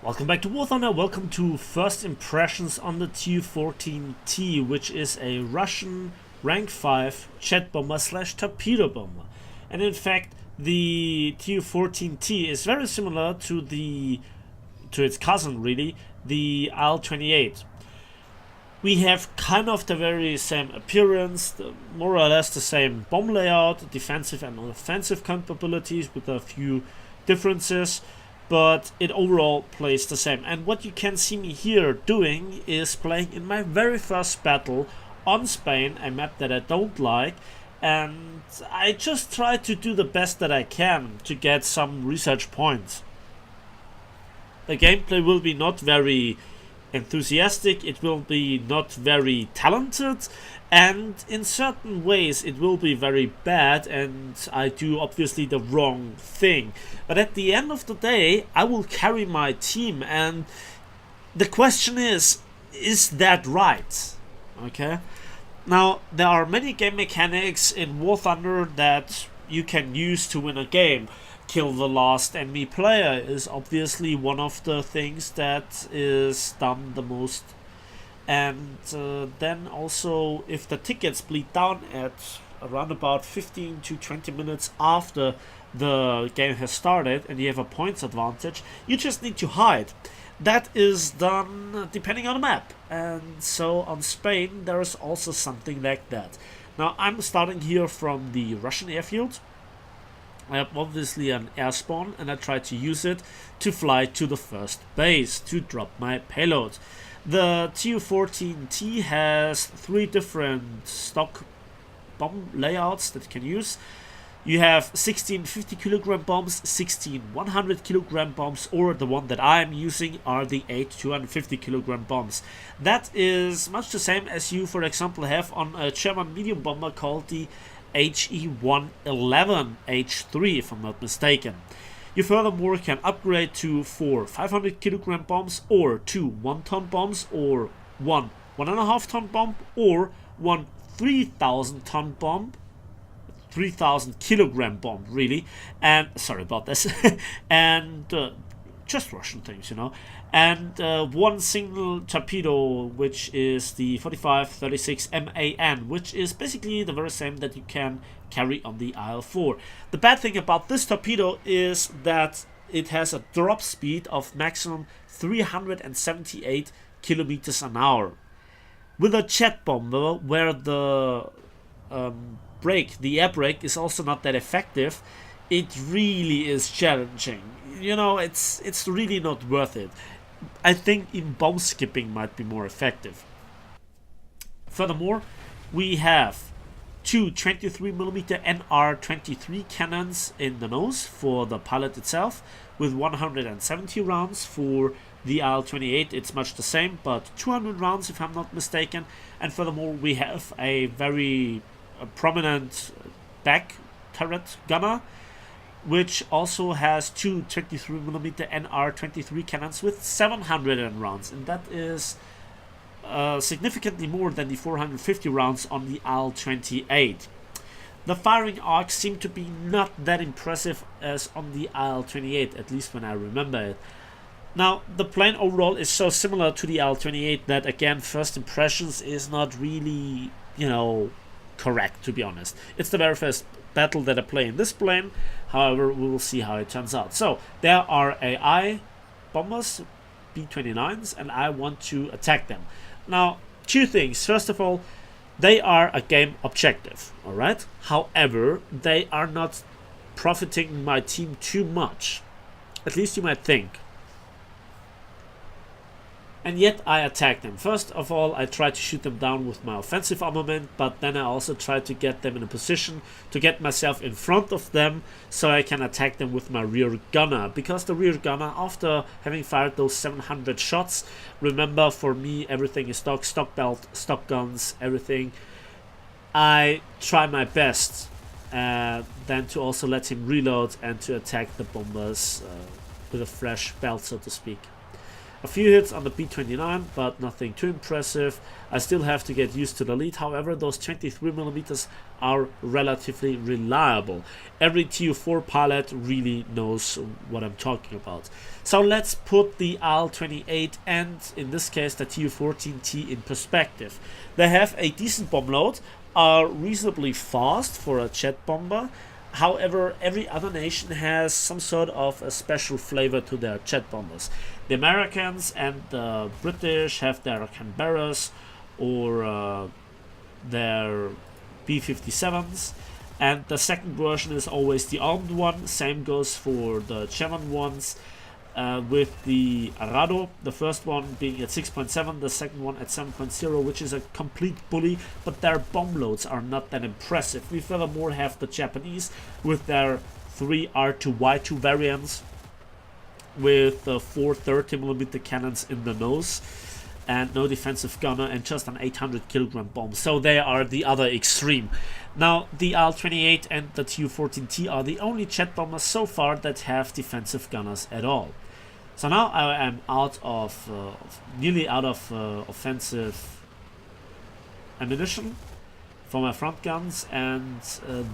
Welcome back to War Thunder. Welcome to first impressions on the Tu-14T, which is a Russian rank 5 jet bomber slash torpedo bomber. And in fact, the Tu-14T is very similar to its cousin, really, the Il-28. We have kind of the very same appearance, more or less the same bomb layout, defensive and offensive capabilities with a few differences, but it overall plays the same. And what you can see me here doing is playing in my very first battle on Spain, a map that I don't like, and I just try to do the best that I can to get some research points. The gameplay will be not very enthusiastic, it will be not very talented, and in certain ways it will be very bad, and I do obviously the wrong thing. But at the end of the day, I will carry my team, and the question is that right? Okay. Now, there are many game mechanics in War Thunder that you can use to win a game. Kill the last enemy player is obviously one of the things that is done the most. And then also, if the tickets bleed down at around about 15 to 20 minutes after the game has started and you have a points advantage, you just need to hide. That is done depending on the map. And so on Spain, there is also something like that. Now, I'm starting here from the Russian airfield. I have obviously an air spawn, and I try to use it to fly to the first base to drop my payload. The Tu-14T has 3 different stock bomb layouts that you can use. You have 16 50 kilogram bombs, 16 100 kilogram bombs, or the one that I'm using are the 8 250 kilogram bombs. That is much the same as you, for example, have on a German medium bomber called the HE-111 H3, if I'm not mistaken. You furthermore can upgrade to 4 500 kilogram bombs, or 2 1-ton bombs, or 1 1.5 ton bomb, or 1 3,000-ton bomb. 3,000 kilogram bomb, really. And sorry about this. And just Russian things, you know. And one single torpedo, which is the 4536 MAN, which is basically the very same that you can carry on the IL-4. The bad thing about this torpedo is that it has a drop speed of maximum 378 kilometers an hour. With a jet bomber, where the the air brake is also not that effective, it really is challenging. You know, it's really not worth it. I think even bomb skipping might be more effective. Furthermore, we have 2 23mm NR-23 cannons in the nose for the pilot itself, with 170 rounds. For the Il-28 it's much the same, but 200 rounds if I'm not mistaken. And furthermore, we have a very prominent back turret gunner, which also has 2 23mm NR-23 cannons with 700 rounds, and that is significantly more than the 450 rounds on the Il-28. The firing arcs seem to be not that impressive as on the Il-28, at least when I remember it. Now, the plane overall is so similar to the Il-28 that, again, first impressions is not really, you know, correct, to be honest. It's the very first battle that I play in this plane. However, we will see how it turns out. So there are AI bombers, B-29s, and I want to attack them. Now, 2 things. First of all, they are a game objective, alright? However, they are not profiting my team too much. At least you might think. And yet I attack them. First of all, I try to shoot them down with my offensive armament, but then I also try to get them in a position to get myself in front of them so I can attack them with my rear gunner. Because the rear gunner, after having fired those 700 shots, remember, for me everything is stock belt, stock guns, everything. I try my best then to also let him reload and to attack the bombers with a fresh belt, so to speak. A few hits on the B-29, but nothing too impressive. I still have to get used to the lead. However, those 23mm are relatively reliable. Every Tu-4 pilot really knows what I'm talking about. So let's put the AL-28 and, in this case, the Tu-14T in perspective. They have a decent bomb load, are reasonably fast for a jet bomber. However, every other nation has some sort of a special flavor to their jet bombers. The Americans and the British have their Canberras or their B-57s, and the second version is always the armed one. Same goes for the German ones, with the Arado, the first one being at 6.7, the second one at 7.0, which is a complete bully, but their bomb loads are not that impressive. We furthermore have the Japanese with their 3 R2Y2 variants with 4 30mm cannons in the nose and no defensive gunner and just an 800 kilogram bomb. So they are the other extreme. Now the AL-28 and the Tu-14T are the only jet bombers so far that have defensive gunners at all. So now I am nearly out of offensive ammunition for my front guns, and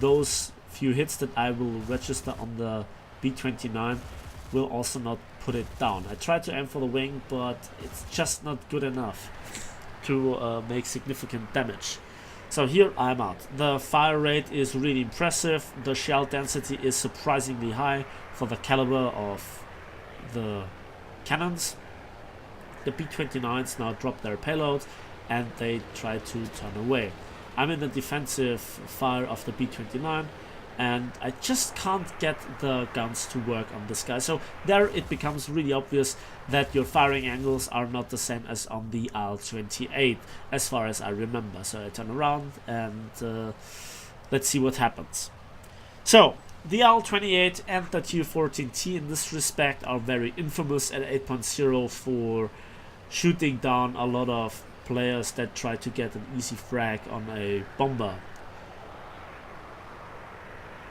those few hits that I will register on the B-29 will also not put it down. I tried to aim for the wing, but it's just not good enough to make significant damage. So here I'm out. The fire rate is really impressive. The shell density is surprisingly high for the caliber of the cannons. The B-29s now drop their payload and they try to turn away. I'm in the defensive fire of the B-29 and I just can't get the guns to work on this guy. So there it becomes really obvious that your firing angles are not the same as on the AL-28 as far as I remember. So I turn around and let's see what happens. So the AL-28 and the Tu-14T in this respect are very infamous at 8.0 for shooting down a lot of players that try to get an easy frag on a bomber.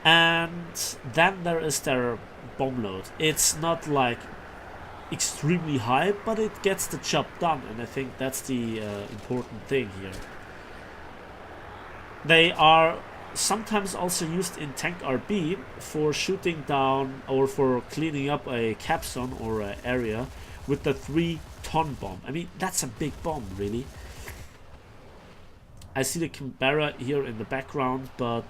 And then there is their bomb load. It's not like extremely high, but it gets the job done, and I think that's the important thing here. They are sometimes also used in tank RB for shooting down or for cleaning up a capstone or an area with the 3-ton bomb. I mean, that's a big bomb, really. I see the Canberra here in the background, but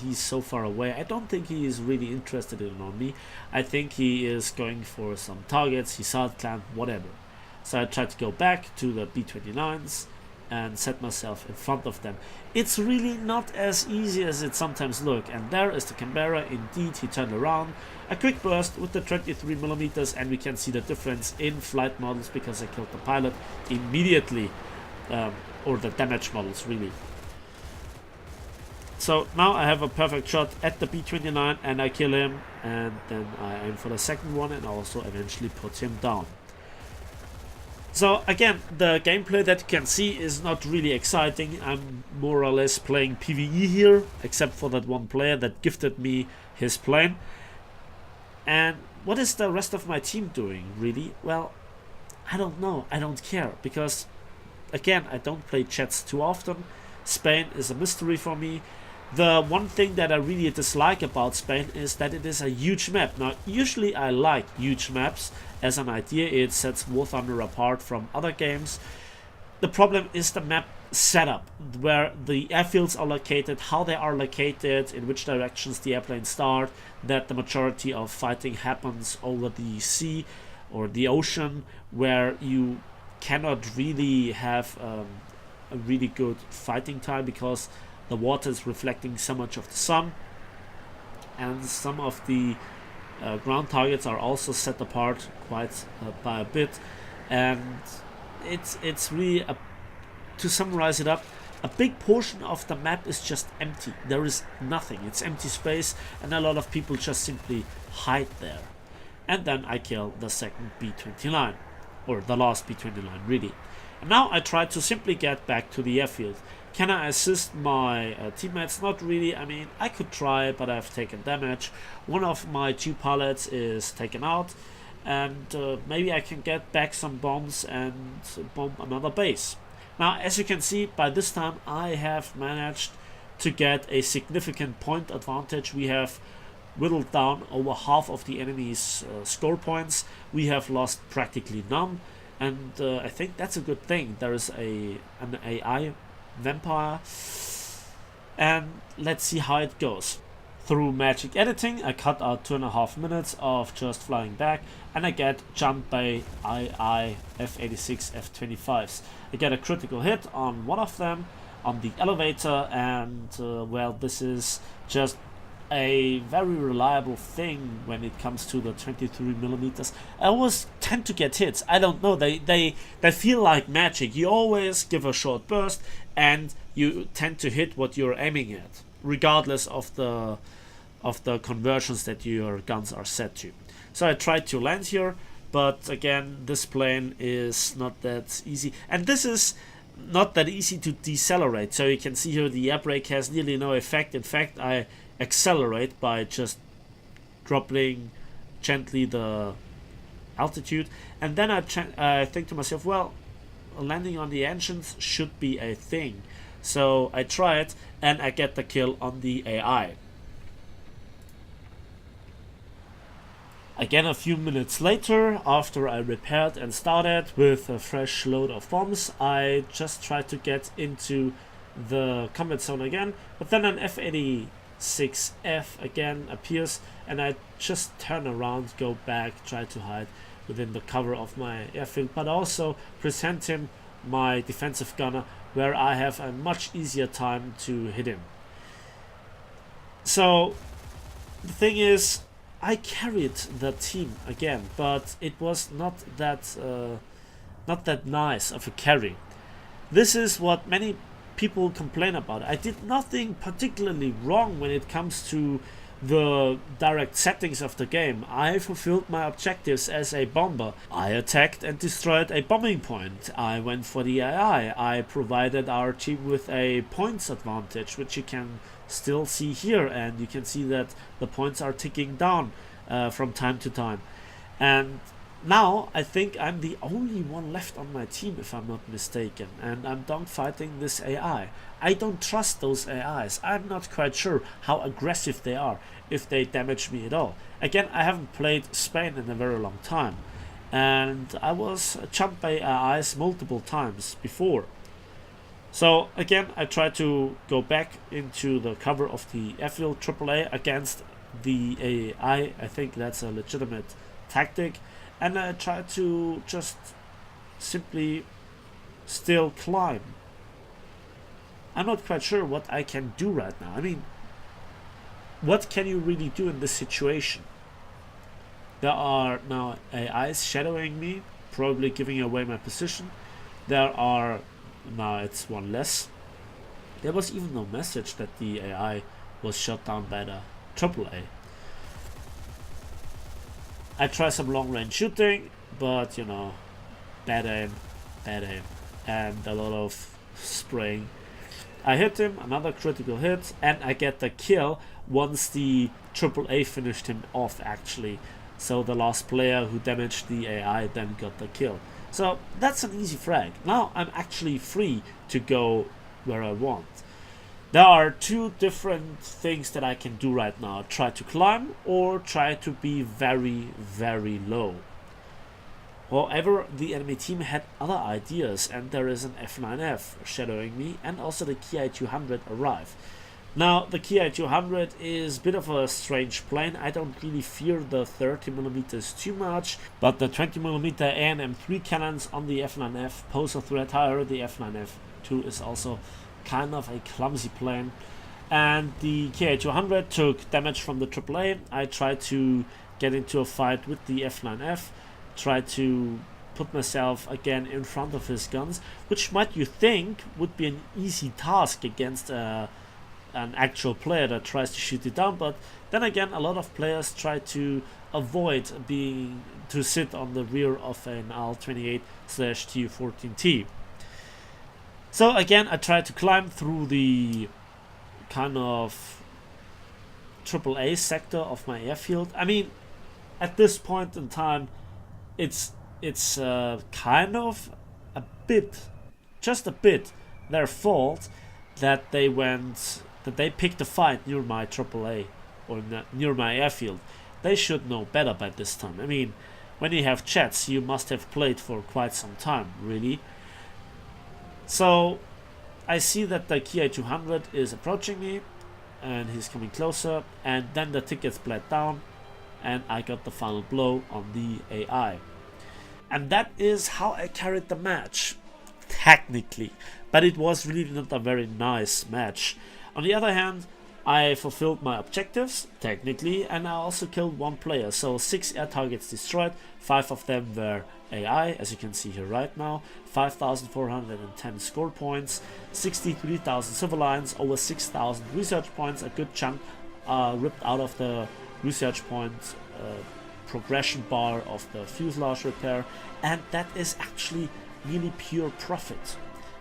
he's so far away. I don't think he is really interested in on me. I think he is going for some targets. He saw it clan, whatever. So I tried to go back to the B-29s and set myself in front of them. It's really not as easy as it sometimes looks. And there is the Canberra. Indeed, he turned around. A quick burst with the 23mm, and we can see the difference in flight models because I killed the pilot immediately. Or the damage models, really. So now I have a perfect shot at the B-29 and I kill him, and then I aim for the second one and also eventually put him down. So again, the gameplay that you can see is not really exciting. I'm more or less playing PvE here, except for that one player that gifted me his plane. And what is the rest of my team doing, really? Well, I don't know. I don't care, because again, I don't play jets too often. Spain is a mystery for me. The one thing that I really dislike about Spain is that it is a huge map. Now, usually I like huge maps as an idea. It sets War Thunder apart from other games. The problem is the map setup, where the airfields are located, how they are located, in which directions the airplanes start, that the majority of fighting happens over the sea or the ocean, where you cannot really have a really good fighting time because the water is reflecting so much of the sun, and some of the ground targets are also set apart quite by a bit, and it's really to summarize it up, a big portion of the map is just empty. There is nothing. It's empty space, and a lot of people just simply hide there. And then I kill the second B-29. Or the last B-29, really. And now I try to simply get back to the airfield. Can I assist my teammates? Not really. I mean, I could try, but I've taken damage. One of my 2 pilots is taken out, and maybe I can get back some bombs and bomb another base. Now, as you can see, by this time I have managed to get a significant point advantage. We have whittled down over half of the enemy's score points. We have lost practically none, and I think that's a good thing. There is an AI vampire, and let's see how it goes. Through magic editing, I cut out 2.5 minutes of just flying back, and I get jumped by II F-86 F-25s. I get a critical hit on one of them, on the elevator, and well, this is just a very reliable thing when it comes to the 23mm. I always tend to get hits. I don't know, they feel like magic. You always give a short burst and you tend to hit what you're aiming at, regardless of the conversions that your guns are set to. So I tried to land here, but again, this plane is not that easy, and this is not that easy to decelerate. So you can see here the air brake has nearly no effect. In fact, I accelerate by just dropping gently the altitude, and then I think to myself, well, landing on the engines should be a thing. So I try it, and I get the kill on the AI. Again, a few minutes later, after I repaired and started with a fresh load of bombs, I just tried to get into the combat zone again, but then an F-86F again appears, and I just turn around, go back, try to hide within the cover of my airfield, but also present him my defensive gunner, where I have a much easier time to hit him. So the thing is, I carried the team again, but it was not that nice of a carry. This is what many people complain about. I did nothing particularly wrong when it comes to the direct settings of the game. I fulfilled my objectives as a bomber. I attacked and destroyed a bombing point. I went for the AI. I provided our team with a points advantage, which you can still see here, and you can see that the points are ticking down from time to time. And now I think I'm the only one left on my team, if I'm not mistaken, and I'm done fighting this AI. I don't trust those AIs. I'm not quite sure how aggressive they are, if they damage me at all. Again, I haven't played Spain in a very long time, and I was jumped by AIs multiple times before. So again, I try to go back into the cover of the airfield AAA against the AI. I think that's a legitimate tactic, and I try to just simply still climb. I'm not quite sure what I can do right now. I mean, what can you really do in this situation? There are now AIs shadowing me, probably giving away my position. There are, now it's one less. There was even no message that the AI was shot down by the AAA. I try some long range shooting, but you know, bad aim, and a lot of spraying. I hit him, another critical hit, and I get the kill once the AAA finished him off, actually. So the last player who damaged the AI then got the kill. So that's an easy frag. Now I'm actually free to go where I want. There are two different things that I can do right now. Try to climb or try to be very, very low. However, the enemy team had other ideas, and there is an F9F shadowing me, and also the Ki-200 arrive. Now, the Ki-200 is a bit of a strange plane. I don't really fear the 30mm too much, but the 20mm AN/M3 cannons on the F9F pose a threat. However, the F9F2 is also kind of a clumsy plane, and the Ki-200 took damage from the AAA. I tried to get into a fight with the F9F, tried to put myself again in front of his guns, which might you think would be an easy task against an actual player that tries to shoot it down, but then again, a lot of players try to avoid to sit on the rear of an AL-28/Tu-14T. So again, I tried to climb through the kind of AAA sector of my airfield. I mean, at this point in time, it's kind of a bit, just a bit, their fault that they picked a fight near my AAA or near my airfield. They should know better by this time. I mean, when you have chats, you must have played for quite some time, really. So I see that the Kia 200 is approaching me, and he's coming closer, and then the tickets bled down, and I got the final blow on the AI. And that is how I carried the match, technically. But it was really not a very nice match. On the other hand, I fulfilled my objectives, technically, and I also killed one player. So 6 air targets destroyed, 5 of them were AI, as you can see here right now. 5,410 score points, 63,000 silver lines, over 6,000 research points, a good chunk ripped out of the research point progression bar of the fuselage repair, and that is actually really pure profit.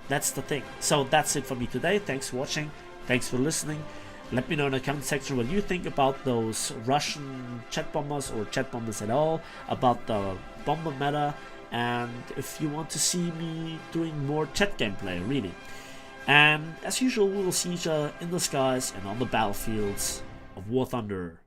That's the thing. So that's it for me today. Thanks for watching, thanks for listening. Let me know in the comment section what you think about those Russian jet bombers, or jet bombers at all, about the bomber meta, and if you want to see me doing more jet gameplay, really. And as usual, we will see each other in the skies and on the battlefields of War Thunder.